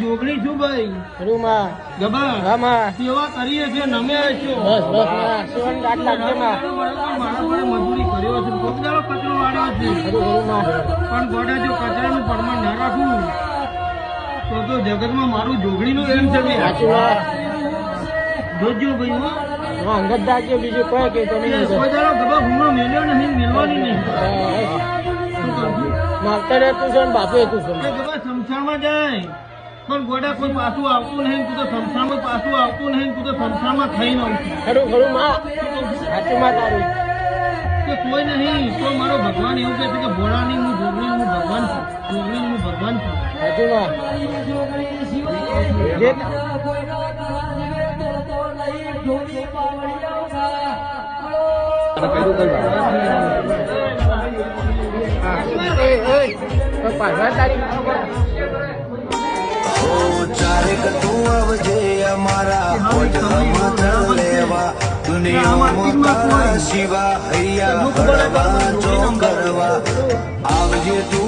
જોગણી છું ભાઈ રૂમા ગબા રામા સેવા કરીએ છીએ નમે છો બસ બસ માં સેવન ગાટ લાગજે માં મારા જોડે મજૂરી કર્યો છે કોક દાડો કચરો વાળ્યો છે રૂમા પણ ગોડા જો કચરાનું પ્રમાણ ના રાખું તો જગતમાં મારું જોગણીનું એમ છે ભાઈ સાચું વાત જોજો ભાઈ હો અંગત દાજો બીજું કોઈ કે તમે કોઈ દાડો ગબા ભૂમો મેલ્યો નહીં મેલવાની નહીં માગતા રહેતું છે ને બાપે તું છે ગબા સંસારમાં જાય પણ ગોડા કોઈ પાછું આવતું નહીં તું તો સંસારમાં પાછું આવતું નહીં તું તો સંસારમાં ખાઈને આવતું ખરું ખરું માં સાચું માં તારું કે કોઈ નહીં તો મારો ભગવાન એવું કહે છે કે ભોળાની હું જોગણી હું ભગવાન છું જોગણી હું ભગવાન છું સાચું માં ચારેક તું આવજે અમારા પોજમાં લેવા દુનિયામાં તારા શિવા હૈયા હળવા જો કરવા આવજે તું